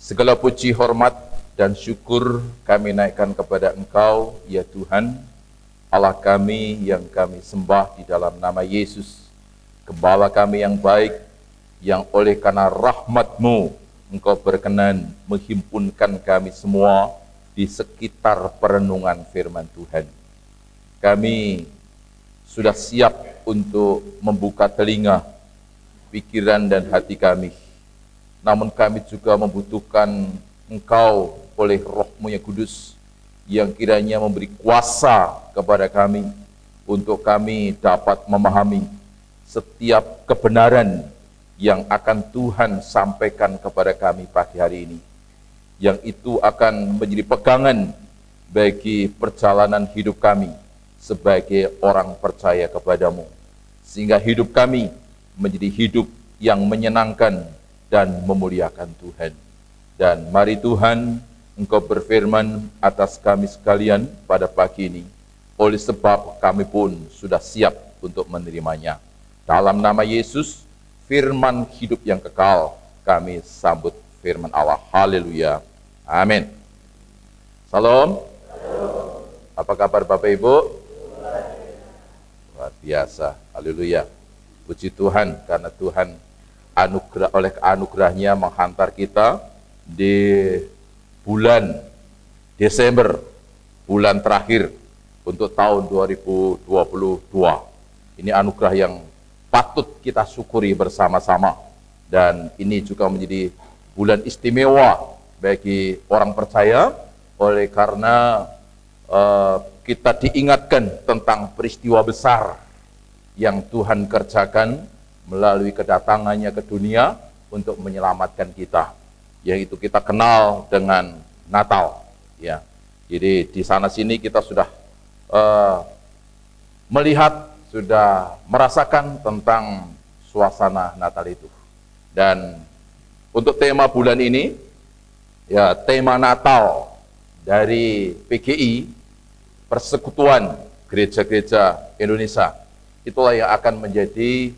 Segala puji, hormat, dan syukur kami naikkan kepada Engkau, ya Tuhan, Allah kami yang kami sembah di dalam nama Yesus, Gembala kami yang baik, yang oleh karena rahmat-Mu, Engkau berkenan menghimpunkan kami semua di sekitar perenungan firman Tuhan. Kami sudah siap untuk membuka telinga, pikiran, dan hati kami. Namun kami juga membutuhkan Engkau oleh Roh-Mu yang kudus, yang kiranya memberi kuasa kepada kami, untuk kami dapat memahami setiap kebenaran yang akan Tuhan sampaikan kepada kami pagi hari ini. Yang itu akan menjadi pegangan bagi perjalanan hidup kami sebagai orang percaya kepadamu. Sehingga hidup kami menjadi hidup yang menyenangkan dan memuliakan Tuhan. Dan mari Tuhan, Engkau berfirman atas kami sekalian pada pagi ini, oleh sebab kami pun sudah siap untuk menerimanya. Dalam nama Yesus, firman hidup yang kekal, kami sambut firman Allah. Haleluya. Amin. Salam. Apa kabar Bapak Ibu? Luar biasa. Haleluya. Puji Tuhan, karena Tuhan oleh anugerahnya menghantar kita di bulan Desember, bulan terakhir untuk tahun 2022. Ini anugerah yang patut kita syukuri bersama-sama, dan ini juga menjadi bulan istimewa bagi orang percaya, oleh karena kita diingatkan tentang peristiwa besar yang Tuhan kerjakan melalui kedatangannya ke dunia untuk menyelamatkan kita, yaitu kita kenal dengan Natal. Ya, jadi di sana sini kita sudah melihat, sudah merasakan tentang suasana Natal itu. Dan untuk tema bulan ini, ya, tema Natal dari PGI, Persekutuan Gereja-Gereja Indonesia, itulah yang akan menjadi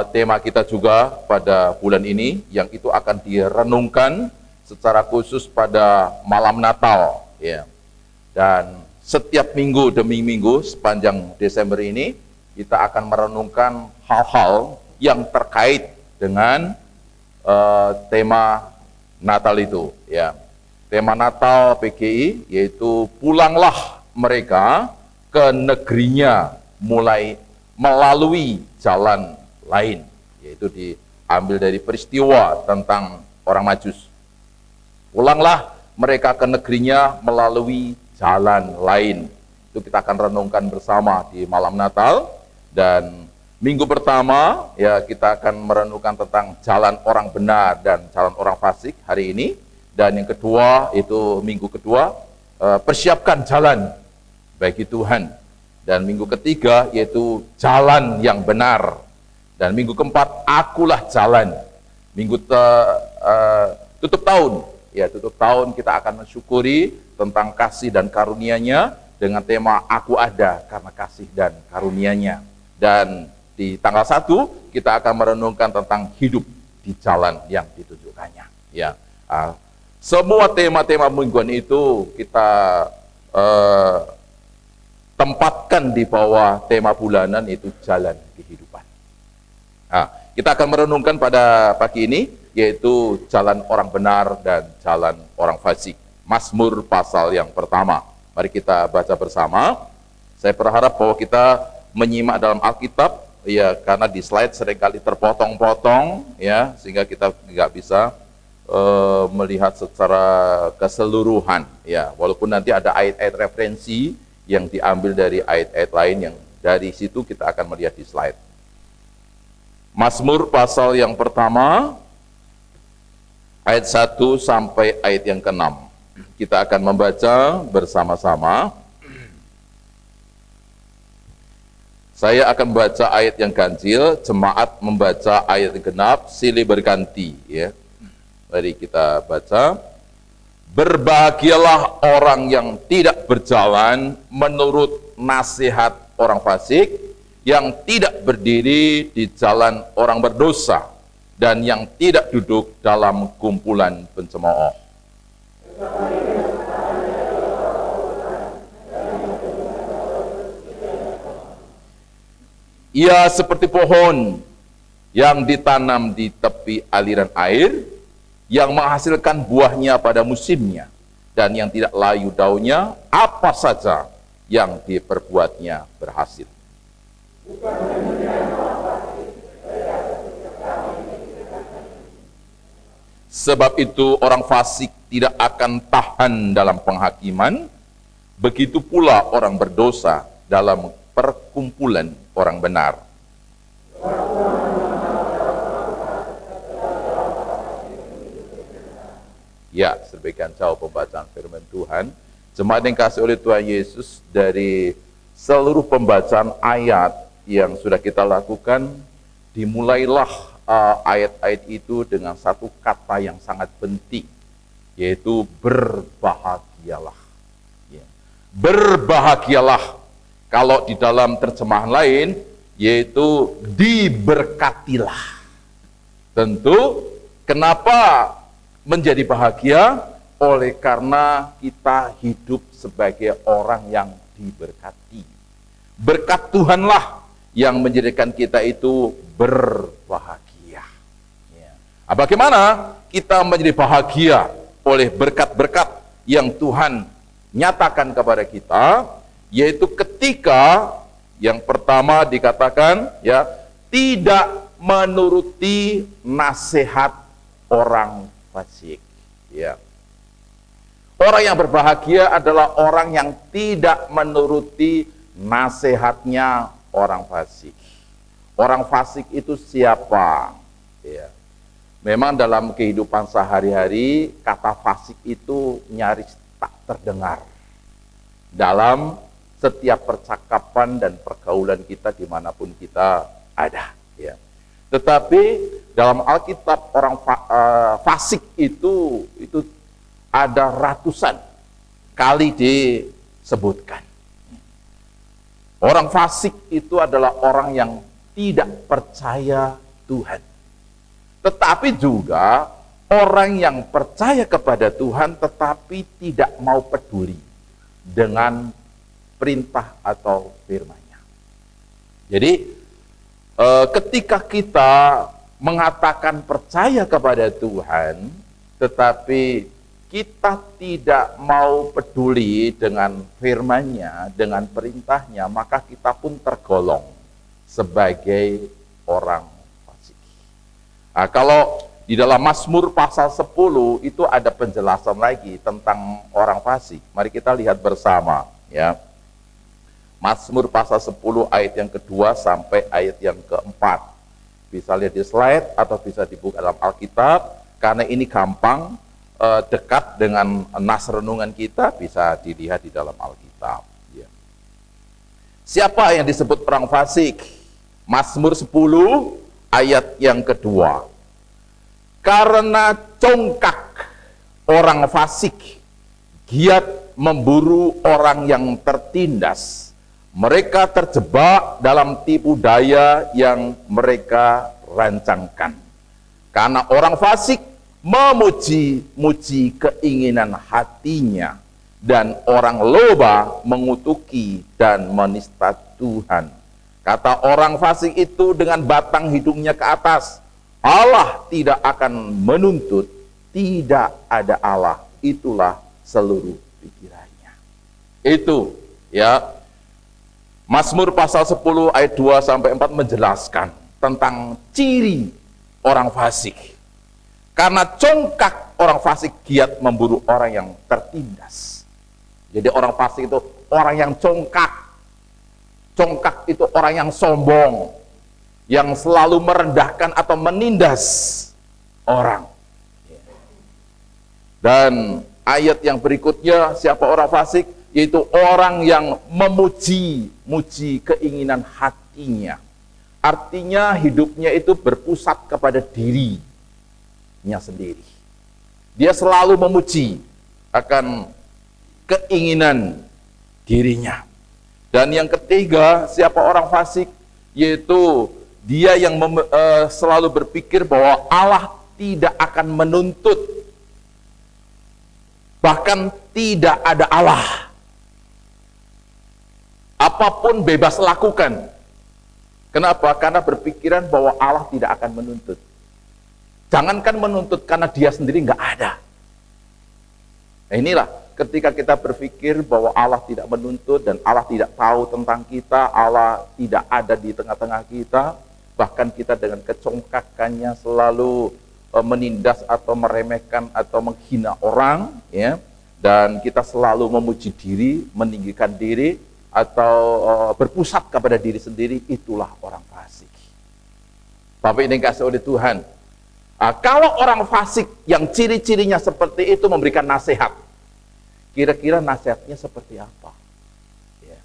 tema kita juga pada bulan ini, yang itu akan direnungkan secara khusus pada malam Natal. Ya. Dan setiap minggu demi minggu sepanjang Desember ini, kita akan merenungkan hal-hal yang terkait dengan tema Natal itu. Ya. Tema Natal PGI yaitu pulanglah mereka ke negerinya melalui jalan lain, yaitu diambil dari peristiwa tentang orang Majus. Pulanglah mereka ke negerinya melalui jalan lain. Itu kita akan renungkan bersama di malam Natal. Dan minggu pertama, ya, kita akan merenungkan tentang jalan orang benar dan jalan orang fasik hari ini. Dan yang kedua, itu minggu kedua, persiapkan jalan bagi Tuhan. Dan minggu ketiga, yaitu jalan yang benar. Dan minggu keempat, akulah jalan. Minggu tutup tahun, ya, tutup tahun kita akan mensyukuri tentang kasih dan karunia-Nya dengan tema aku ada karena kasih dan karunia-Nya. Dan di tanggal 1 kita akan merenungkan tentang hidup di jalan yang ditunjukkannya. Ya, semua tema-tema mingguan itu kita tempatkan di bawah tema bulanan, itu jalan kehidupan. Nah, kita akan merenungkan pada pagi ini, yaitu jalan orang benar dan jalan orang fasik. Mazmur pasal yang pertama. Mari kita baca bersama. Saya berharap bahwa kita menyimak dalam Alkitab, ya, karena di slide seringkali terpotong-potong, ya, sehingga kita nggak bisa melihat secara keseluruhan. Ya, walaupun nanti ada ayat-ayat referensi yang diambil dari ayat-ayat lain, yang dari situ kita akan melihat di slide. Mazmur pasal yang pertama, ayat 1 sampai ayat yang ke-6. Kita akan membaca bersama-sama. Saya akan membaca ayat yang ganjil, jemaat membaca ayat yang genap, silih berganti. Ya. Mari kita baca. Berbahagialah orang yang tidak berjalan menurut nasihat orang fasik, yang tidak berdiri di jalan orang berdosa, dan yang tidak duduk dalam kumpulan pencemooh. Ia seperti pohon yang ditanam di tepi aliran air, yang menghasilkan buahnya pada musimnya, dan yang tidak layu daunnya, apa saja yang diperbuatnya berhasil. Sebab itu orang fasik tidak akan tahan dalam penghakiman, begitu pula orang berdosa dalam perkumpulan orang benar. Ya, sedemikian jauh pembacaan firman Tuhan. Jemaat yang kasih oleh Tuhan Yesus, dari seluruh pembacaan ayat yang sudah kita lakukan, dimulailah ayat-ayat itu dengan satu kata yang sangat penting, yaitu berbahagialah. Ya. Berbahagialah. Kalau di dalam terjemahan lain, yaitu diberkatilah. Tentu, kenapa menjadi bahagia? Oleh karena kita hidup sebagai orang yang diberkati. Berkat Tuhanlah yang menjadikan kita itu berbahagia. Ya. Nah, bagaimana kita menjadi bahagia oleh berkat-berkat yang Tuhan nyatakan kepada kita? Yaitu ketika yang pertama dikatakan, ya, tidak menuruti nasihat orang fasik. Ya. Orang yang berbahagia adalah orang yang tidak menuruti nasihatnya orang fasik. Orang fasik itu siapa? Ya. Memang dalam kehidupan sehari-hari kata fasik itu nyaris tak terdengar dalam setiap percakapan dan pergaulan kita dimanapun kita ada. Ya. Tetapi dalam Alkitab orang fasik itu ada ratusan kali disebutkan. Orang fasik itu adalah orang yang tidak percaya Tuhan. Tetapi juga orang yang percaya kepada Tuhan tetapi tidak mau peduli dengan perintah atau firman-Nya. Jadi ketika kita mengatakan percaya kepada Tuhan, tetapi kita tidak mau peduli dengan firman-Nya, dengan perintahnya, maka kita pun tergolong sebagai orang fasik. Nah, kalau di dalam Mazmur pasal 10 itu ada penjelasan lagi tentang orang fasik. Mari kita lihat bersama, ya. Mazmur pasal 10 ayat yang kedua sampai ayat yang keempat. Bisa lihat di slide atau bisa dibuka dalam Alkitab, karena ini gampang, dekat dengan nas renungan kita, bisa dilihat di dalam Alkitab. Ya. Siapa yang disebut orang fasik? Mazmur 10 ayat yang kedua. Karena congkak orang fasik, giat memburu orang yang tertindas. Mereka terjebak dalam tipu daya yang mereka rancangkan. Karena orang fasik memuji-muji keinginan hatinya, dan orang loba mengutuki dan menista Tuhan. Kata orang fasik itu dengan batang hidungnya ke atas, Allah tidak akan menuntut, tidak ada Allah, itulah seluruh pikirannya. Itu, ya. Mazmur pasal 10 ayat 2 sampai 4 menjelaskan tentang ciri orang fasik. Karena congkak orang fasik giat memburu orang yang tertindas. Jadi orang fasik itu orang yang congkak. Congkak itu orang yang sombong, yang selalu merendahkan atau menindas orang. Dan ayat yang berikutnya, siapa orang fasik? Yaitu orang yang memuji-muji keinginan hatinya. Artinya hidupnya itu berpusat kepada dirinya sendiri. Dia selalu memuji akan keinginan dirinya. Dan yang ketiga, siapa orang fasik? Yaitu Dia yang selalu berpikir bahwa Allah tidak akan menuntut, bahkan tidak ada Allah. Apapun bebas lakukan. Kenapa? Karena berpikiran bahwa Allah tidak akan menuntut. Jangankan menuntut, karena dia sendiri nggak ada. Nah, inilah ketika kita berpikir bahwa Allah tidak menuntut dan Allah tidak tahu tentang kita, Allah tidak ada di tengah-tengah kita, bahkan kita dengan kecongkakannya selalu menindas atau meremehkan atau menghina orang, ya, dan kita selalu memuji diri, meninggikan diri, atau berpusat kepada diri sendiri, itulah orang fasik. Bapak ini kasih oleh Tuhan. Kalau orang fasik yang ciri-cirinya seperti itu memberikan nasihat, kira-kira nasihatnya seperti apa? Ya.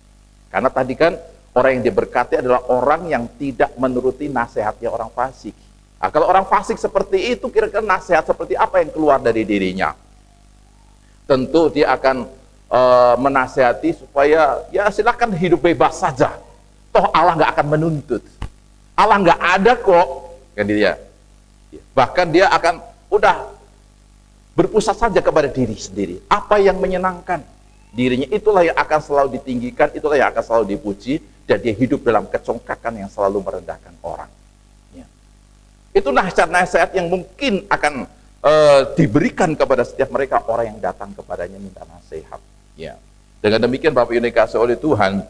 Karena tadi kan orang yang diberkati adalah orang yang tidak menuruti nasihatnya orang fasik. Nah, kalau orang fasik seperti itu, kira-kira nasihat seperti apa yang keluar dari dirinya? Tentu dia akan menasihati supaya ya silakan hidup bebas saja. Toh Allah nggak akan menuntut. Allah nggak ada kok, kan dia. Bahkan dia akan udah berpusat saja kepada diri sendiri. Apa yang menyenangkan dirinya, itulah yang akan selalu ditinggikan, itulah yang akan selalu dipuji, dan dia hidup dalam kecongkakan yang selalu merendahkan orang. Ya. Itu nasihat-nasihat yang mungkin akan diberikan kepada setiap mereka orang yang datang kepadanya minta nasihat. Ya. Dengan demikian Bapak Ibu dikasih oleh Tuhan,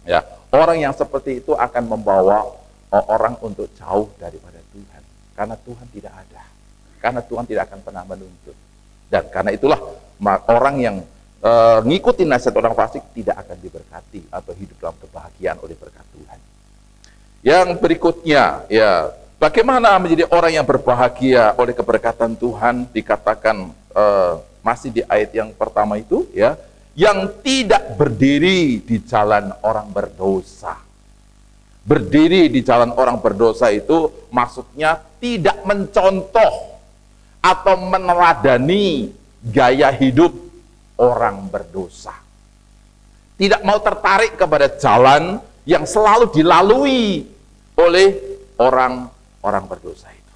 ya, orang yang seperti itu akan membawa orang untuk jauh daripada Tuhan, karena Tuhan tidak ada, karena Tuhan tidak akan pernah menuntut, dan karena itulah orang yang ngikutin nasihat orang fasik tidak akan diberkati atau hidup dalam kebahagiaan oleh berkat Tuhan. Yang berikutnya, ya, bagaimana menjadi orang yang berbahagia oleh keberkatan Tuhan? Dikatakan masih di ayat yang pertama itu, ya, yang tidak berdiri di jalan orang berdosa. Berdiri di jalan orang berdosa itu maksudnya tidak mencontoh atau meneladani gaya hidup orang berdosa. Tidak mau tertarik kepada jalan yang selalu dilalui oleh orang berdosa itu.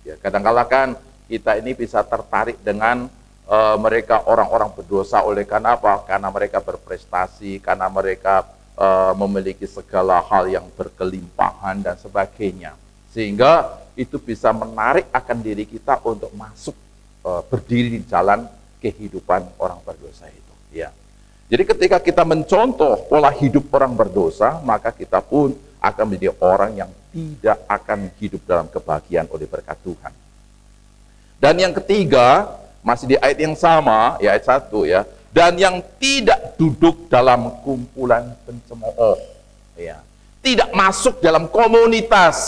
Ya, kadang-kala kan kita ini bisa tertarik dengan mereka orang-orang berdosa oleh karena apa? Karena mereka berprestasi, karena mereka memiliki segala hal yang berkelimpahan dan sebagainya. Sehingga itu bisa menarik akan diri kita untuk masuk berdiri di jalan kehidupan orang berdosa itu. Ya. Jadi ketika kita mencontoh pola hidup orang berdosa, maka kita pun akan menjadi orang yang tidak akan hidup dalam kebahagiaan oleh berkat Tuhan. Dan yang ketiga, masih di ayat yang sama, ya ayat 1 ya, dan yang tidak duduk dalam kumpulan pencemooh, ya, tidak masuk dalam komunitas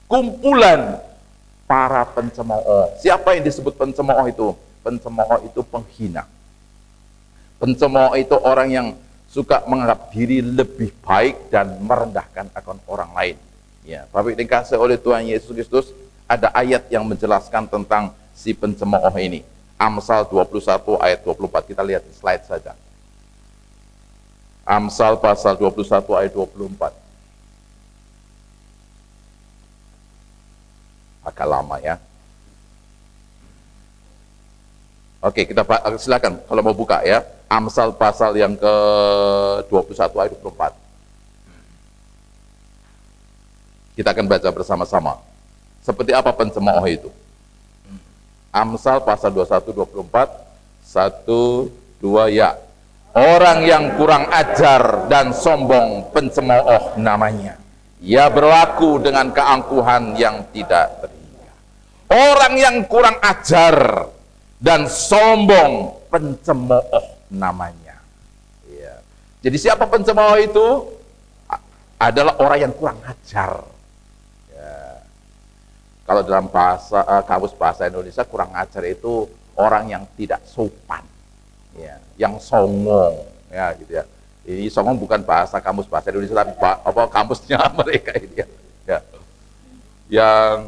kumpulan para pencemooh. Siapa yang disebut pencemooh itu? Pencemooh itu penghina. Pencemooh itu orang yang suka menganggap diri lebih baik dan merendahkan akan orang lain. Ya, Bapak dikasih oleh Tuhan Yesus Kristus, ada ayat yang menjelaskan tentang si pencemooh ini. Amsal 21 ayat 24, kita lihat di slide saja. Amsal pasal 21 ayat 24. Agak lama ya. Oke, kita silakan kalau mau buka ya. Amsal pasal yang ke-21 ayat 24. Kita akan baca bersama-sama. Seperti apa pencemooh itu? Amsal pasal 21 24 1 2 ya. Orang yang kurang ajar dan sombong pencemooh namanya. Ia berlaku dengan keangkuhan yang tidak terhingga. Orang yang kurang ajar dan sombong pencemooh namanya. Ya. Jadi siapa pencemooh itu? Adalah orang yang kurang ajar. Ya. Kalau dalam bahasa kamus bahasa Indonesia, kurang ajar itu orang yang tidak sopan, ya, yang songong, ya gitu ya. Ini songong bukan bahasa kamus bahasa Indonesia, tapi kamusnya mereka ini ya. Ya. Yang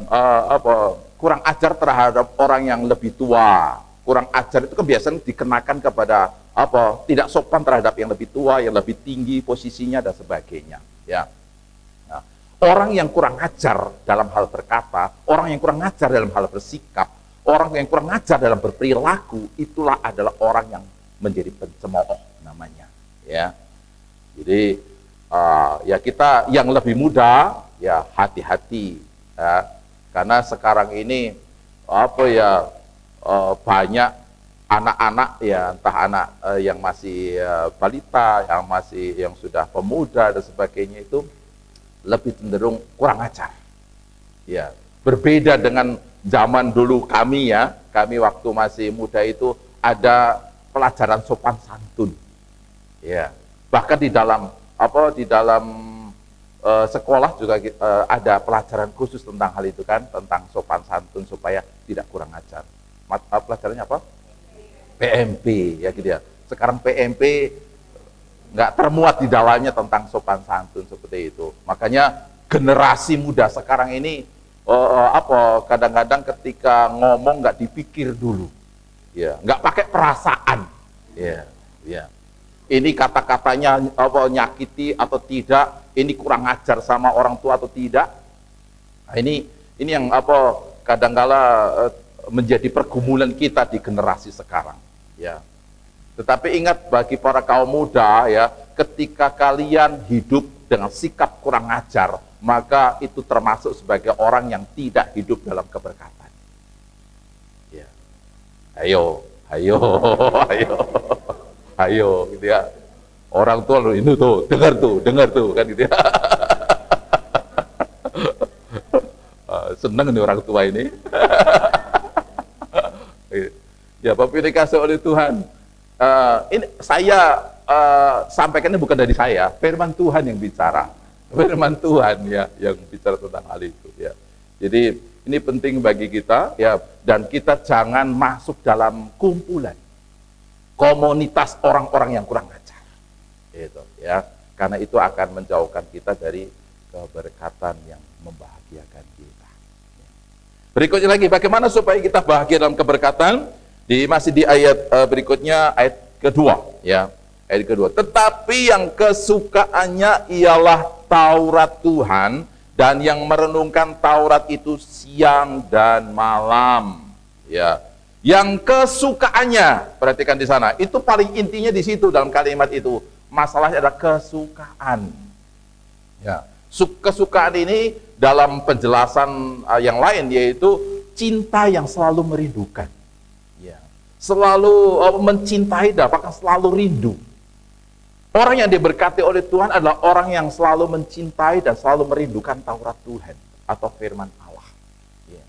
kurang ajar terhadap orang yang lebih tua. Kurang ajar itu kebiasaan dikenakan kepada tidak sopan terhadap yang lebih tua, yang lebih tinggi posisinya dan sebagainya. Ya. Nah, Orang yang kurang ajar dalam hal berkata, orang yang kurang ajar dalam hal bersikap, orang yang kurang ajar dalam berperilaku, itulah adalah orang yang menjadi pencemooh namanya. Ya, jadi ya kita yang lebih muda ya hati-hati, ya, karena sekarang ini banyak anak-anak ya, entah anak yang masih balita, yang sudah pemuda dan sebagainya, itu lebih cenderung kurang ajar. Ya, berbeda dengan zaman dulu kami ya, kami waktu masih muda itu ada pelajaran sopan santun. Ya, bahkan di dalam sekolah juga ada pelajaran khusus tentang hal itu kan, tentang sopan santun supaya tidak kurang ajar. Pelajarannya apa? PMP ya gitu ya. Sekarang PMP nggak termuat di dalamnya tentang sopan santun seperti itu. Makanya generasi muda sekarang ini kadang-kadang ketika ngomong nggak dipikir dulu, ya, nggak pakai perasaan, ya, ya. Ini kata-katanya nyakiti atau tidak, ini kurang ajar sama orang tua atau tidak. Nah, ini yang kadang-kala menjadi pergumulan kita di generasi sekarang, ya. Tetapi ingat, bagi para kaum muda ya, ketika kalian hidup dengan sikap kurang ajar, maka itu termasuk sebagai orang yang tidak hidup dalam keberkatan. Ya. Ayo, gitu ya. Orang tua lu ini tuh, dengar tuh, kan gitu ya. Seneng nih orang tua ini. Ya, Bapak dikasih oleh Tuhan. Ini saya sampaikan, ini bukan dari saya, firman Tuhan yang bicara, firman Tuhan ya yang bicara tentang hal itu ya. Jadi ini penting bagi kita ya, dan kita jangan masuk dalam kumpulan komunitas orang-orang yang kurang ajar, gitu ya, karena itu akan menjauhkan kita dari keberkatan yang membahagiakan kita. Berikutnya lagi, bagaimana supaya kita bahagia dalam keberkatan? Masih di ayat berikutnya, ayat kedua ya, ayat kedua. Tetapi yang kesukaannya ialah Taurat Tuhan, dan yang merenungkan Taurat itu siang dan malam ya. Yang kesukaannya, perhatikan di sana, itu paling intinya di situ dalam kalimat itu. Masalahnya adalah kesukaan ya. Kesukaan ini dalam penjelasan yang lain yaitu cinta yang selalu merindukan. Selalu mencintai dan bahkan selalu rindu. Orang yang diberkati oleh Tuhan adalah orang yang selalu mencintai dan selalu merindukan Taurat Tuhan atau firman Allah. Ya.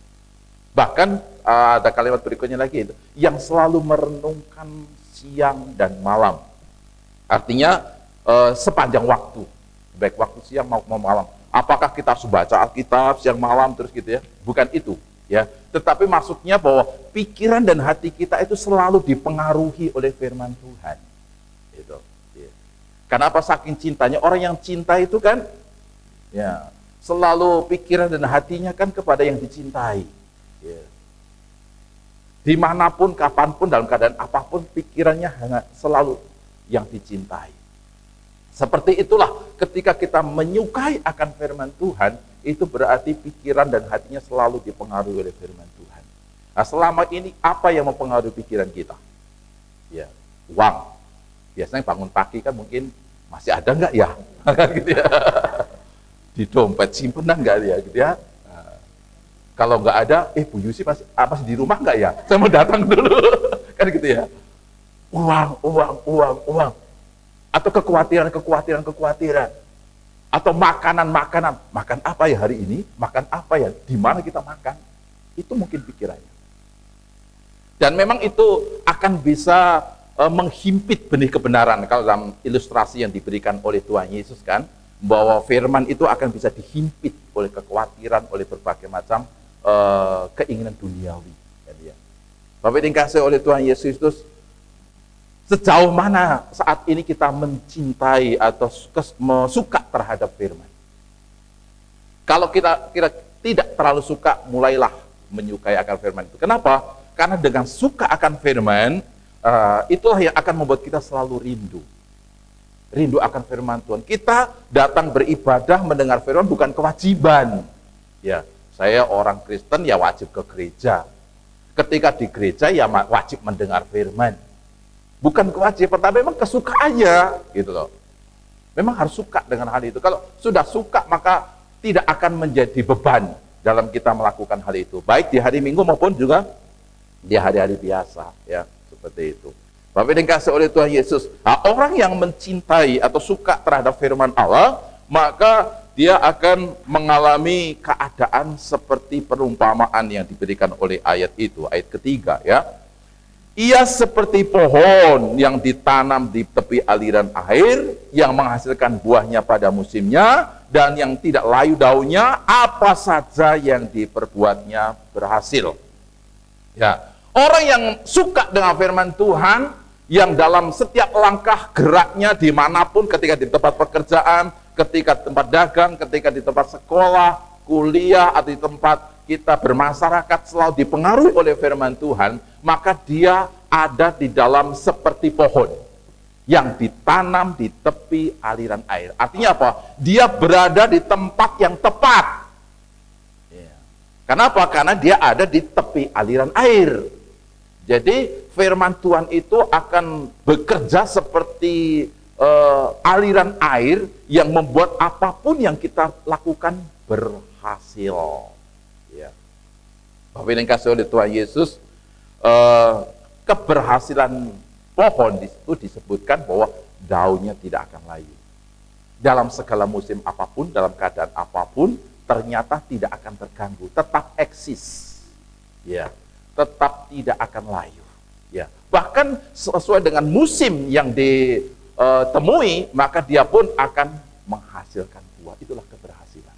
Bahkan ada kalimat berikutnya lagi itu, yang selalu merenungkan siang dan malam. Artinya sepanjang waktu, baik waktu siang maupun malam. Apakah kita harus baca Alkitab siang malam terus gitu ya? Bukan itu. Ya, tetapi maksudnya bahwa pikiran dan hati kita itu selalu dipengaruhi oleh firman Tuhan. Gitu. Ya. Karena apa? Saking cintanya, orang yang cinta itu kan, ya, selalu pikiran dan hatinya kan kepada yang dicintai. Ya. Dimanapun, kapanpun, dalam keadaan apapun, pikirannya hanya selalu yang dicintai. Seperti itulah ketika kita menyukai akan firman Tuhan, itu berarti pikiran dan hatinya selalu dipengaruhi oleh firman Tuhan. Nah, selama ini apa yang mempengaruhi pikiran kita? Ya, uang. Biasanya bangun pagi kan mungkin masih ada nggak ya? Gitu ya. Di dompet simpenan nggak ya? Gitu ya. Nah, kalau nggak ada, Bu Yusi masih di rumah nggak ya? Saya mau datang dulu. Kan gitu ya. Uang. Atau kekhawatiran. Atau makanan, makan apa ya hari ini, makan apa ya, di mana kita makan, itu mungkin pikirannya. Dan memang itu akan bisa menghimpit benih kebenaran, kalau dalam ilustrasi yang diberikan oleh Tuhan Yesus kan, bahwa firman itu akan bisa dihimpit oleh kekhawatiran, oleh berbagai macam keinginan duniawi. Ya. Bapak dikasih oleh Tuhan Yesus Kristus, sejauh mana saat ini kita mencintai atau suka terhadap firman? Kalau kita tidak terlalu suka, mulailah menyukai akan firman itu. Kenapa? Karena dengan suka akan firman, itulah yang akan membuat kita selalu rindu. rindu akan firman Tuhan. Kita datang beribadah mendengar firman bukan kewajiban. Ya, saya orang Kristen ya wajib ke gereja. Ketika di gereja ya wajib mendengar firman. Bukan kewajiban, tapi memang kesukaannya gitu loh. Memang harus suka dengan hal itu. Kalau sudah suka maka tidak akan menjadi beban dalam kita melakukan hal itu. Baik di hari Minggu maupun juga di hari-hari biasa, ya, seperti itu. Bapak yang dikasihi oleh Tuhan Yesus, orang yang mencintai atau suka terhadap firman Allah, maka dia akan mengalami keadaan seperti perumpamaan yang diberikan oleh ayat itu, ayat ketiga, ya. Ia seperti pohon yang ditanam di tepi aliran air, yang menghasilkan buahnya pada musimnya, dan yang tidak layu daunnya, apa saja yang diperbuatnya berhasil. Ya, orang yang suka dengan firman Tuhan, yang dalam setiap langkah geraknya dimanapun, ketika di tempat pekerjaan, ketika di tempat dagang, ketika di tempat sekolah, kuliah, atau di tempat kita bermasyarakat, selalu dipengaruhi oleh firman Tuhan, maka dia ada di dalam seperti pohon yang ditanam di tepi aliran air. Artinya apa? Dia berada di tempat yang tepat. Kenapa? Karena dia ada di tepi aliran air. Jadi firman Tuhan itu akan bekerja seperti aliran air yang membuat apapun yang kita lakukan berhasil. Ya. Bapak yang dikasihi oleh Tuhan Yesus, keberhasilan pohon itu disebutkan bahwa daunnya tidak akan layu. Dalam segala musim apapun, dalam keadaan apapun, ternyata tidak akan terganggu, tetap eksis. Ya. Tetap tidak akan layu. Ya. Bahkan sesuai dengan musim yang ditemui, maka dia pun akan menghasilkan buah. Itulah keberhasilan.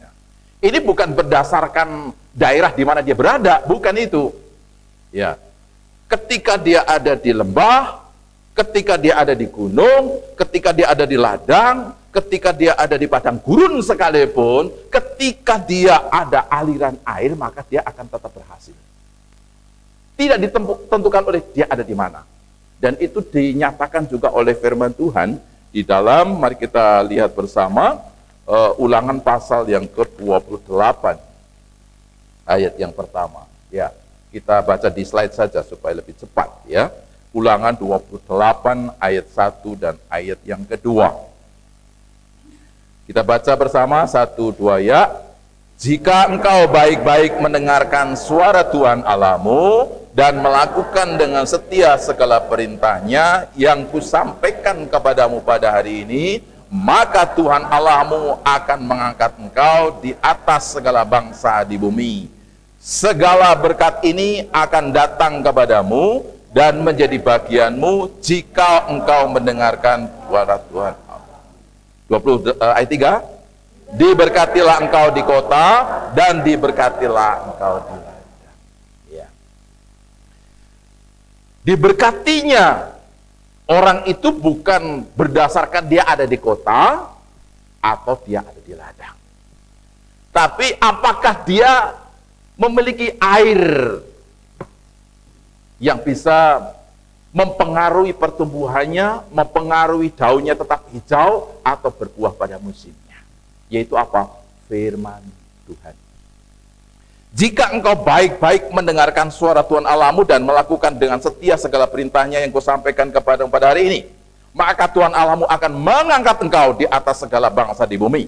Ya. Ini bukan berdasarkan daerah di mana dia berada, bukan itu. Ya. Ketika dia ada di lembah, ketika dia ada di gunung, ketika dia ada di ladang, ketika dia ada di padang gurun sekalipun, ketika dia ada aliran air, maka dia akan tetap berhasil. Tidak ditentukan oleh dia ada di mana. Dan itu dinyatakan juga oleh firman Tuhan di dalam, mari kita lihat bersama, Ulangan pasal yang ke-28, ayat yang pertama. Ya, kita baca di slide saja supaya lebih cepat, ya. Ulangan 28 ayat 1 dan ayat yang kedua. Kita baca bersama, 1, 2, ya. Jika engkau baik-baik mendengarkan suara Tuhan Allahmu dan melakukan dengan setia segala perintahnya yang kusampaikan kepadamu pada hari ini, maka Tuhan Allahmu akan mengangkat engkau di atas segala bangsa di bumi. Segala berkat ini akan datang kepadamu dan menjadi bagianmu jika engkau mendengarkan suara Tuhan. 20 ayat 3. Diberkatilah engkau di kota dan diberkatilah engkau di ladang. Ya. Diberkatinya orang itu bukan berdasarkan dia ada di kota atau dia ada di ladang. Tapi apakah dia memiliki air yang bisa mempengaruhi pertumbuhannya, mempengaruhi daunnya tetap hijau atau berbuah pada musimnya. Yaitu apa? Firman Tuhan. Jika engkau baik-baik mendengarkan suara Tuhan Allahmu dan melakukan dengan setia segala perintahnya yang kusampaikan kepadamu pada hari ini, maka Tuhan Allahmu akan mengangkat engkau di atas segala bangsa di bumi.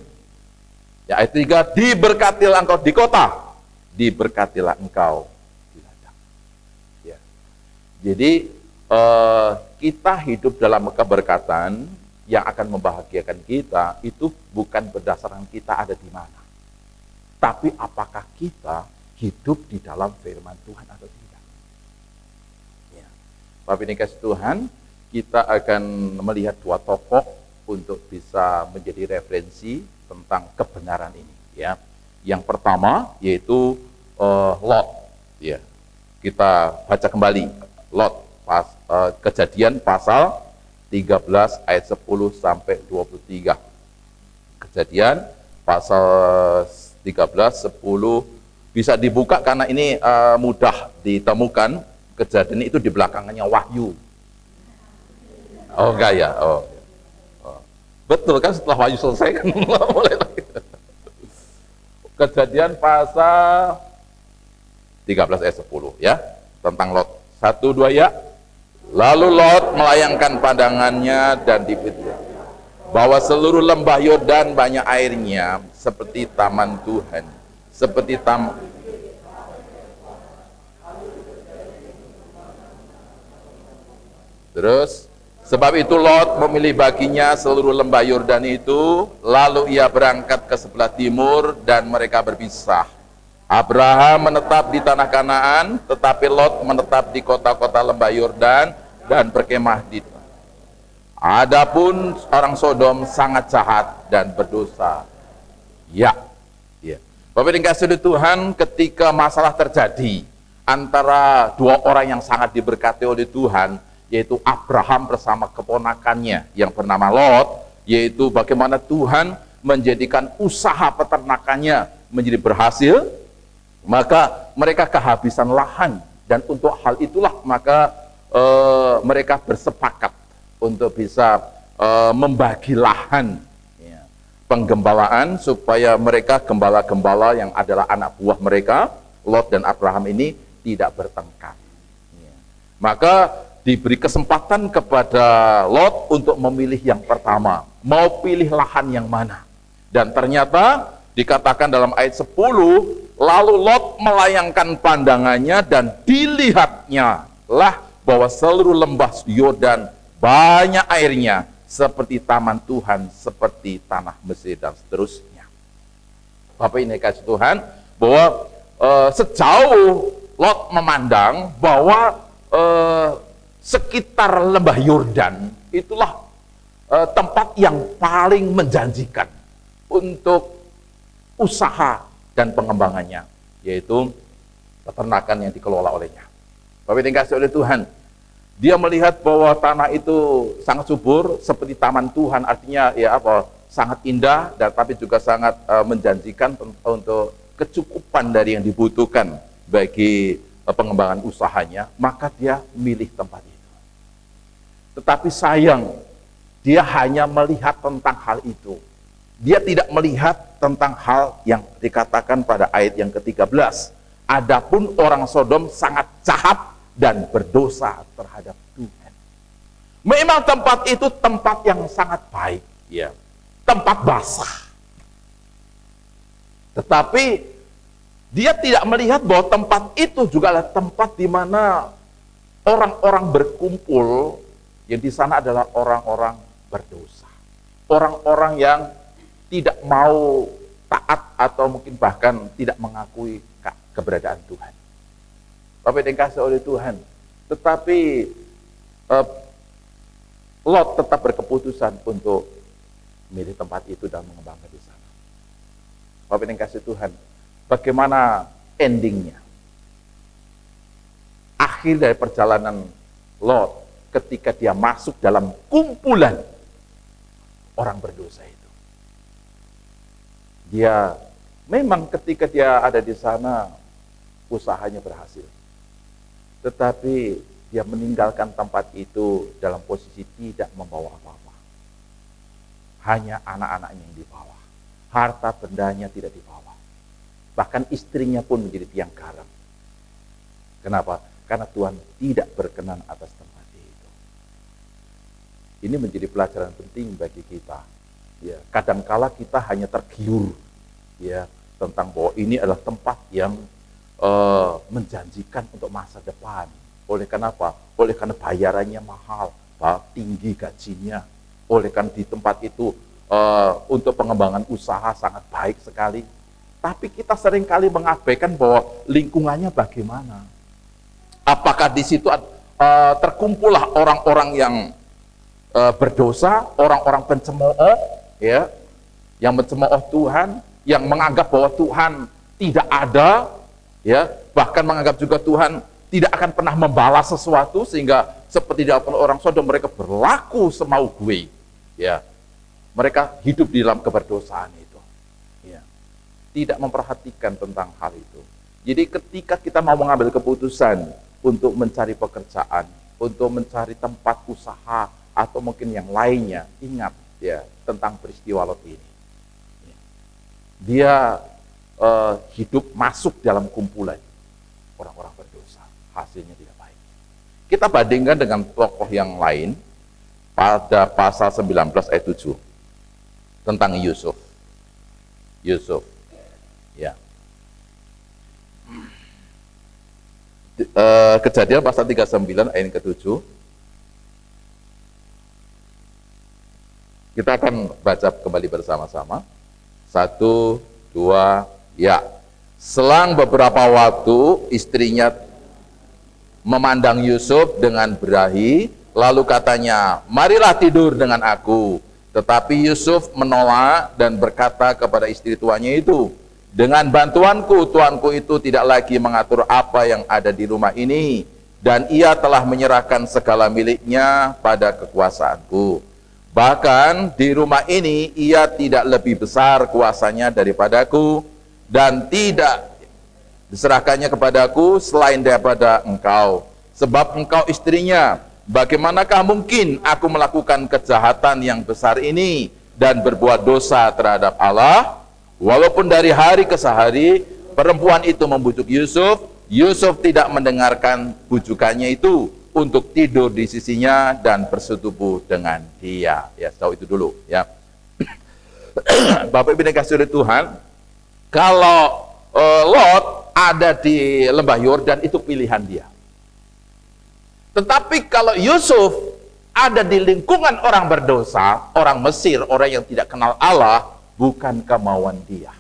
Ya, ayat 3, diberkatilah engkau di kota, diberkatilah engkau di ladang. Ya. Jadi kita hidup dalam keberkatan yang akan membahagiakan kita itu bukan berdasarkan kita ada di mana, tapi apakah kita hidup di dalam firman Tuhan atau tidak. Ya. Bapak ini kasih Tuhan, kita akan melihat dua tokoh untuk bisa menjadi referensi tentang kebenaran ini. Ya. Yang pertama yaitu Lot. Ya. Kita baca kembali Lot, Kejadian pasal 13 ayat 10 sampai 23. Kejadian pasal 13, 10 bisa dibuka karena ini mudah ditemukan. Kejadian itu di belakangnya Wahyu. Oh enggak ya? Oh. Betul kan, setelah Wahyu selesai kan mulai lagi. Kejadian pasal 13 ayat 10 ya, tentang Lot. 1, 2 ya. Lalu Lot melayangkan pandangannya dan dipilih bahwa seluruh lembah Yordan banyak airnya seperti taman Tuhan, seperti Terus, sebab itu Lot memilih baginya seluruh lembah Yordan itu, lalu ia berangkat ke sebelah timur dan mereka berpisah. Abraham menetap di tanah Kanaan, tetapi Lot menetap di kota-kota lembah Yordan dan berkemah di. Adapun orang Sodom sangat jahat dan berdosa. Ya, ya. Bapak dan kasih Tuhan, ketika masalah terjadi antara dua orang yang sangat diberkati oleh Tuhan, yaitu Abraham bersama keponakannya yang bernama Lot, yaitu bagaimana Tuhan menjadikan usaha peternakannya menjadi berhasil, maka mereka kehabisan lahan, dan untuk hal itulah maka mereka bersepakat untuk bisa membagi lahan ya, penggembalaan, supaya mereka gembala-gembala yang adalah anak buah mereka, Lot dan Abraham ini tidak bertengkar. Ya. Maka diberi kesempatan kepada Lot untuk memilih yang pertama, mau pilih lahan yang mana. Dan ternyata dikatakan dalam ayat 10, lalu Lot melayangkan pandangannya dan dilihatnya lah bahwa seluruh lembah Yordan banyak airnya seperti taman Tuhan, seperti tanah Mesir dan seterusnya. Bapak ini kasih Tuhan, bahwa sejauh Lot memandang bahwa sekitar lembah Yordan itulah tempat yang paling menjanjikan untuk usaha dan pengembangannya, yaitu peternakan yang dikelola olehnya. Bapak yang dikasihi oleh Tuhan, dia melihat bahwa tanah itu sangat subur seperti taman Tuhan, artinya ya apa, sangat indah, dan tapi juga sangat menjanjikan untuk kecukupan dari yang dibutuhkan bagi pengembangan usahanya, maka dia milih tempat itu. Tetapi sayang, dia hanya melihat tentang hal itu. Dia tidak melihat tentang hal yang dikatakan pada ayat yang ke-13. Adapun orang Sodom sangat jahat dan berdosa terhadap Tuhan. Memang tempat itu tempat yang sangat baik, ya, tempat basah. Tetapi dia tidak melihat bahwa tempat itu juga adalah tempat di mana orang-orang berkumpul, yang di sana adalah orang-orang berdosa. Orang-orang yang tidak mau taat atau mungkin bahkan tidak mengakui keberadaan Tuhan. Bapak yang dikasihi oleh Tuhan, tetapi Lot tetap berkeputusan untuk memilih tempat itu dan mengembangkan di sana. Bapak yang dikasihi Tuhan, bagaimana endingnya? Akhir dari perjalanan Lot ketika dia masuk dalam kumpulan orang berdosa itu. Dia memang ketika dia ada di sana usahanya berhasil. Tetapi dia meninggalkan tempat itu dalam posisi tidak membawa apa-apa. Hanya anak-anaknya yang dibawa. Harta bendanya tidak dibawa. Bahkan istrinya pun menjadi tiang garam. Kenapa? Karena Tuhan tidak berkenan atas tempat itu. Ini menjadi pelajaran penting bagi kita. Ya, kadangkala kita hanya tergiur ya tentang bahwa ini adalah tempat yang menjanjikan untuk masa depan. Oleh karena apa? Oleh karena bayarannya mahal, tinggi gajinya. Oleh karena di tempat itu untuk pengembangan usaha sangat baik sekali. Tapi kita seringkali mengabaikan bahwa lingkungannya bagaimana. Apakah di situ terkumpullah orang-orang yang berdosa, orang-orang pencemooh, ya, yang mencemooh Tuhan, yang menganggap bahwa Tuhan tidak ada, ya, bahkan menganggap juga Tuhan tidak akan pernah membalas sesuatu, sehingga seperti dilakukan orang Sodom, mereka berlaku semau gue, ya, mereka hidup di dalam keberdosaan itu, ya, tidak memperhatikan tentang hal itu. Jadi ketika kita mau mengambil keputusan untuk mencari pekerjaan, untuk mencari tempat usaha, atau mungkin yang lainnya, ingat ya tentang peristiwa Lot ini. Dia hidup masuk dalam kumpulan orang-orang berdosa. Hasilnya tidak baik. Kita bandingkan dengan tokoh yang lain pada pasal 19 ayat 7 tentang Yusuf. Yusuf, ya. Kejadian pasal 39 ayat ke-7. Kita akan baca kembali bersama-sama. 1, 2, ya. Selang beberapa waktu, istrinya memandang Yusuf dengan berahi, lalu katanya, marilah tidur dengan aku. Tetapi Yusuf menolak dan berkata kepada istri tuannya itu, dengan bantuanku, tuanku itu tidak lagi mengatur apa yang ada di rumah ini, dan ia telah menyerahkan segala miliknya pada kekuasaanku. Bahkan di rumah ini ia tidak lebih besar kuasanya daripadaku, dan tidak diserahkannya kepadaku selain daripada engkau. Sebab engkau istrinya, bagaimanakah mungkin aku melakukan kejahatan yang besar ini dan berbuat dosa terhadap Allah? Walaupun dari hari ke hari perempuan itu membujuk Yusuf, Yusuf tidak mendengarkan bujukannya itu untuk tidur di sisinya dan bersetubuh dengan dia. Ya, sejauh itu dulu ya. Bapak Ibu yang dikasihi oleh Tuhan, kalau Lot ada di lembah Yordan itu pilihan dia. Tetapi kalau Yusuf ada di lingkungan orang berdosa, orang Mesir, orang yang tidak kenal Allah, bukan kemauan dia.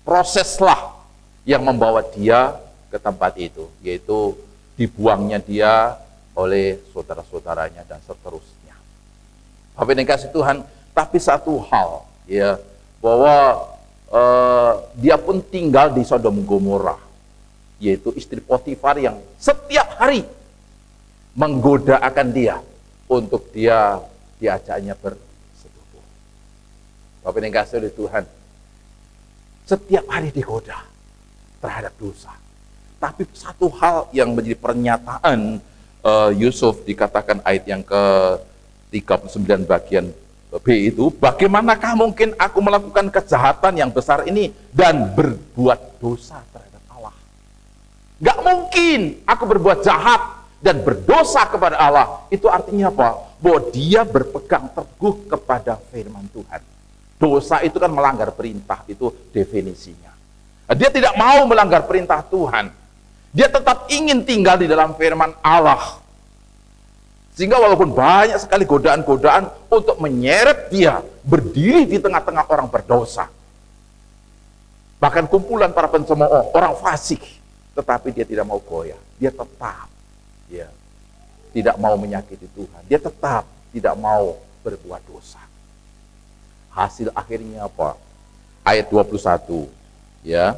Proseslah yang membawa dia ke tempat itu, yaitu dibuangnya dia oleh saudara-saudaranya dan seterusnya. Bapak yang dikasihi Tuhan, tapi satu hal ya, bahwa dia pun tinggal di Sodom Gomora, yaitu istri Potifar yang setiap hari menggoda akan dia untuk dia diajaknya bersetubuh. Bapak yang dikasihi oleh Tuhan, setiap hari digoda terhadap dosa. Tapi satu hal yang menjadi pernyataan Yusuf dikatakan ayat yang ke-39 bagian B itu, bagaimanakah mungkin aku melakukan kejahatan yang besar ini dan berbuat dosa terhadap Allah? Gak mungkin aku berbuat jahat dan berdosa kepada Allah. Itu artinya apa? Bahwa dia berpegang teguh kepada firman Tuhan. Dosa itu kan melanggar perintah, itu definisinya. Dia tidak mau melanggar perintah Tuhan. Dia tetap ingin tinggal di dalam firman Allah. Sehingga walaupun banyak sekali godaan-godaan untuk menyeret dia berdiri di tengah-tengah orang berdosa. Bahkan kumpulan para pencemooh, orang fasik. Tetapi dia tidak mau goyah. Dia tetap tidak mau menyakiti Tuhan. Dia tetap tidak mau berbuat dosa. Hasil akhirnya apa? Ayat 21. Ya.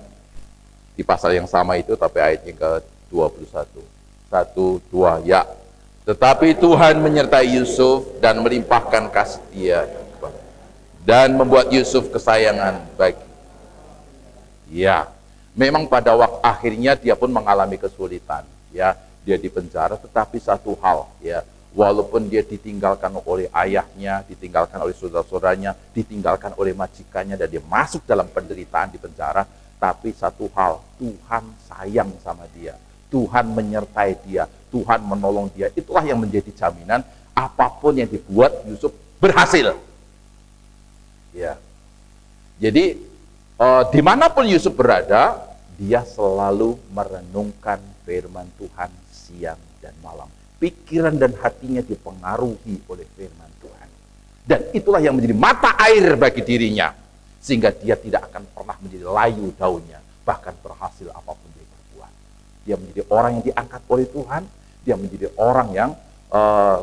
Di pasal yang sama itu, tapi ayatnya ke-21. 1, 2, ya. Tetapi Tuhan menyertai Yusuf dan melimpahkan kasih dia dan membuat Yusuf kesayangan bagi. Ya, memang pada waktu akhirnya dia pun mengalami kesulitan. Ya, dia dipenjara, tetapi satu hal, ya, walaupun dia ditinggalkan oleh ayahnya, ditinggalkan oleh saudara-saudaranya, ditinggalkan oleh majikannya, dan dia masuk dalam penderitaan di penjara. Tapi satu hal, Tuhan sayang sama dia. Tuhan menyertai dia. Tuhan menolong dia. Itulah yang menjadi jaminan apapun yang dibuat Yusuf berhasil. Ya. Jadi dimanapun Yusuf berada, dia selalu merenungkan firman Tuhan siang dan malam. Pikiran dan hatinya dipengaruhi oleh firman Tuhan. Dan itulah yang menjadi mata air bagi dirinya. Sehingga dia tidak akan pernah menjadi layu daunnya, bahkan berhasil apapun dia berbuat. Dia menjadi orang yang diangkat oleh Tuhan, dia menjadi orang yang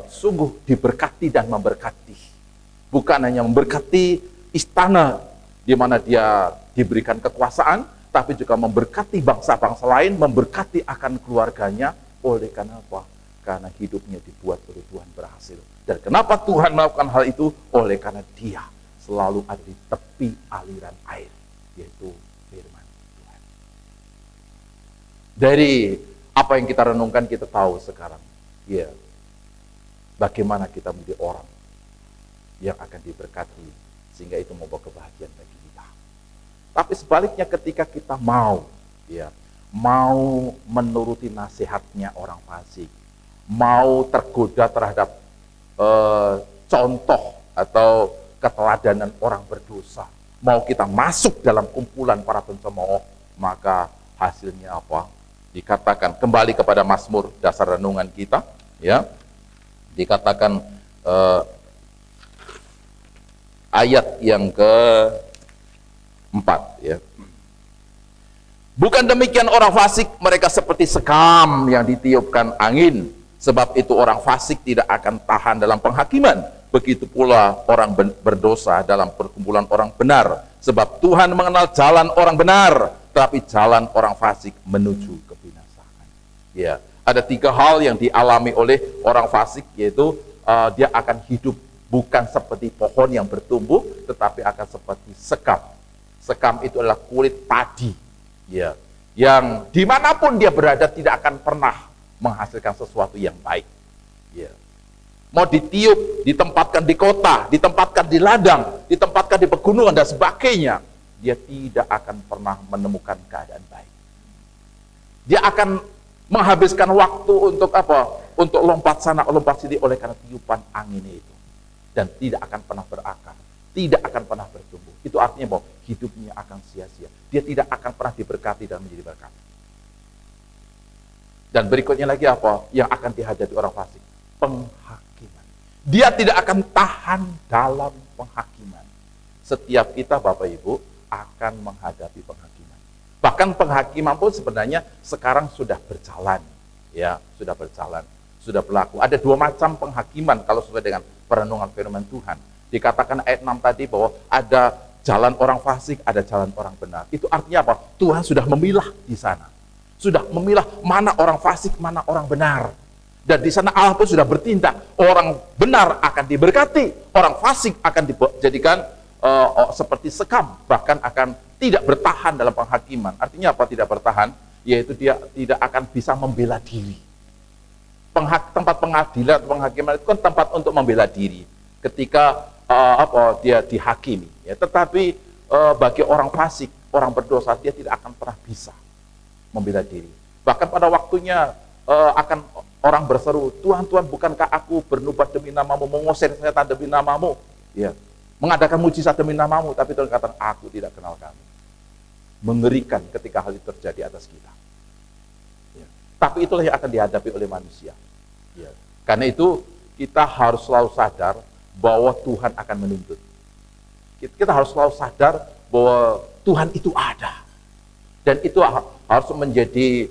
sungguh diberkati dan memberkati. Bukan hanya memberkati istana di mana dia diberikan kekuasaan, tapi juga memberkati bangsa-bangsa lain, memberkati akan keluarganya. Oleh karena apa? Karena hidupnya dibuat oleh Tuhan berhasil. Dan kenapa Tuhan melakukan hal itu? Oleh karena dia selalu ada di tepi aliran air, yaitu firman Tuhan. Dari apa yang kita renungkan, kita tahu sekarang, ya, bagaimana kita menjadi orang yang akan diberkati, sehingga itu membawa kebahagiaan bagi kita. Tapi sebaliknya ketika kita mau menuruti nasihatnya orang fasik, mau tergoda terhadap contoh atau keteladanan orang berdosa, mau kita masuk dalam kumpulan para pencemooh, maka hasilnya apa? Dikatakan kembali kepada Mazmur, dasar renungan kita, ya. Dikatakan ayat yang keempat, ya. Bukan demikian orang fasik, mereka seperti sekam yang ditiupkan angin. Sebab itu orang fasik tidak akan tahan dalam penghakiman. Begitu pula orang berdosa dalam perkumpulan orang benar. Sebab Tuhan mengenal jalan orang benar, tetapi jalan orang fasik menuju kebinasaan. Ya, ada 3 hal yang dialami oleh orang fasik, yaitu dia akan hidup bukan seperti pohon yang bertumbuh, tetapi akan seperti sekam. Sekam itu adalah kulit padi, ya, yang dimanapun dia berada tidak akan pernah menghasilkan sesuatu yang baik. Ya. Mau ditiup, ditempatkan di kota, ditempatkan di ladang, ditempatkan di pegunungan dan sebagainya, dia tidak akan pernah menemukan keadaan baik. Dia akan menghabiskan waktu untuk apa? Untuk lompat sana, lompat sini oleh karena tiupan angin itu. Dan tidak akan pernah berakar, tidak akan pernah bertumbuh. Itu artinya bahwa hidupnya akan sia-sia. Dia tidak akan pernah diberkati dan menjadi berkat. Dan berikutnya lagi apa? Yang akan dihadapi orang fasik? Penghakiman. Dia tidak akan tahan dalam penghakiman. Setiap kita, Bapak Ibu, akan menghadapi penghakiman. Bahkan penghakiman pun sebenarnya sekarang sudah berjalan. Ya, sudah berjalan, sudah berlaku. Ada 2 macam penghakiman kalau sesuai dengan perenungan firman Tuhan. Dikatakan ayat 6 tadi bahwa ada jalan orang fasik, ada jalan orang benar. Itu artinya apa? Tuhan sudah memilah di sana. Sudah memilah mana orang fasik, mana orang benar. Dan di sana Allah pun sudah bertindak. Orang benar akan diberkati, orang fasik akan dijadikan seperti sekam, bahkan akan tidak bertahan dalam penghakiman. Artinya apa tidak bertahan? Yaitu dia tidak akan bisa membela diri. Tempat pengadilan, penghakiman itu kan tempat untuk membela diri ketika dia dihakimi. Ya. Tetapi bagi orang fasik, orang berdosa, dia tidak akan pernah bisa membela diri. Bahkan pada waktunya akan orang berseru, Tuhan, Tuhan, bukankah aku bernubuat demi namamu, mengusir setan demi namamu, ya, mengadakan mujizat demi namamu, tapi Tuhan katakan, aku tidak kenal kamu. Mengerikan ketika hal itu terjadi atas kita. Ya. Tapi itulah yang akan dihadapi oleh manusia. Ya. Karena itu kita harus selalu sadar bahwa Tuhan akan menuntut. Kita harus selalu sadar bahwa Tuhan itu ada. Dan itu harus menjadi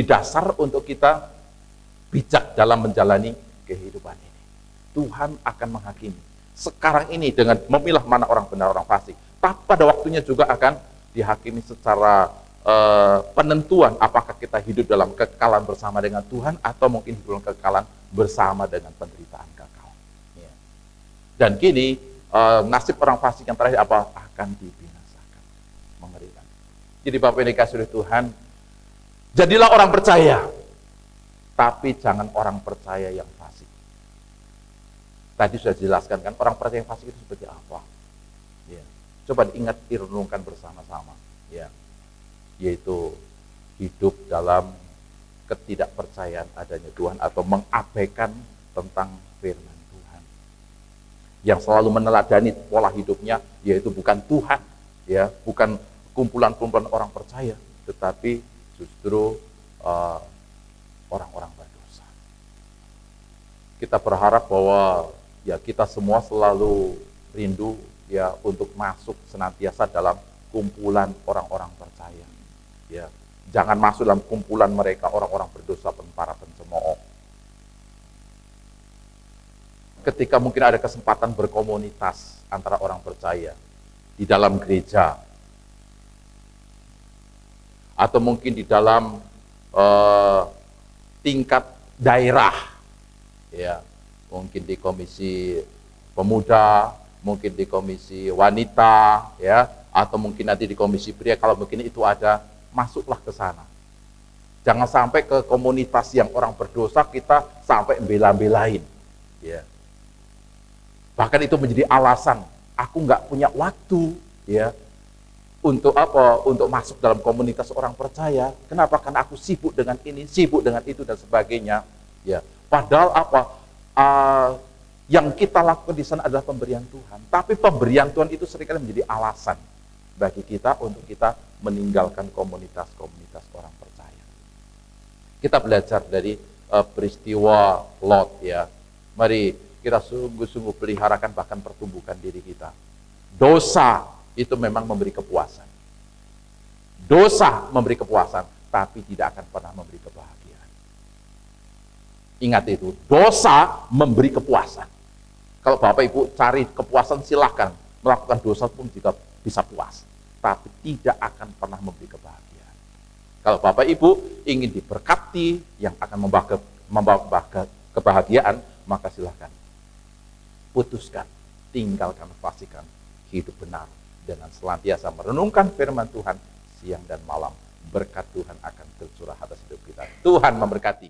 dasar untuk kita bijak dalam menjalani kehidupan ini. Tuhan akan menghakimi. Sekarang ini dengan memilah mana orang benar, orang fasik. Tapi pada waktunya juga akan dihakimi secara penentuan apakah kita hidup dalam kekekalan bersama dengan Tuhan atau mungkin hidup dalam kekekalan bersama dengan penderitaan kekal. Ya. Dan kini nasib orang fasik yang terakhir apa? Akan dibinasakan. Mengerikan. Jadi Bapak yang dikasihi oleh Tuhan, jadilah orang percaya, tapi jangan orang percaya yang fasik. Tadi sudah dijelaskan kan, orang percaya yang fasik itu seperti apa? Ya. Coba diingat, direnungkan bersama-sama. Ya. Yaitu hidup dalam ketidakpercayaan adanya Tuhan atau mengabaikan tentang firman Tuhan. Yang selalu meneladani pola hidupnya yaitu bukan Tuhan, ya, bukan kumpulan-kumpulan orang percaya, tetapi justru orang-orang berdosa. Kita berharap bahwa ya kita semua selalu rindu ya untuk masuk senantiasa dalam kumpulan orang-orang percaya. Ya, jangan masuk dalam kumpulan mereka orang-orang berdosa dan para pencemooh. Ketika mungkin ada kesempatan berkomunitas antara orang percaya di dalam gereja, atau mungkin di dalam tingkat daerah, ya, mungkin di komisi pemuda, mungkin di komisi wanita, ya, atau mungkin nanti di komisi pria, kalau mungkin itu ada, masuklah ke sana. Jangan sampai ke komunitas yang orang berdosa kita sampai bela-belain, ya. Bahkan itu menjadi alasan, aku nggak punya waktu ya untuk apa? Untuk masuk dalam komunitas orang percaya. Kenapa? Karena aku sibuk dengan ini, sibuk dengan itu dan sebagainya. Ya, padahal apa? Yang kita lakukan di sana adalah pemberian Tuhan. Tapi pemberian Tuhan itu seringkali menjadi alasan bagi kita untuk kita meninggalkan komunitas-komunitas orang percaya. Kita belajar dari peristiwa Lot ya. Mari kita sungguh-sungguh peliharakan bahkan pertumbuhkan diri kita. Dosa itu memang memberi kepuasan. Dosa memberi kepuasan, tapi tidak akan pernah memberi kebahagiaan. Ingat itu, dosa memberi kepuasan. Kalau Bapak Ibu cari kepuasan, silahkan melakukan dosa pun juga bisa puas, tapi tidak akan pernah memberi kebahagiaan. Kalau Bapak Ibu ingin diberkati yang akan membawa kebahagiaan, maka silahkan putuskan, tinggalkan, fasihkan hidup benar dengan senantiasa merenungkan firman Tuhan siang dan malam. Berkat Tuhan akan tercurah atas hidup kita. Tuhan memberkati.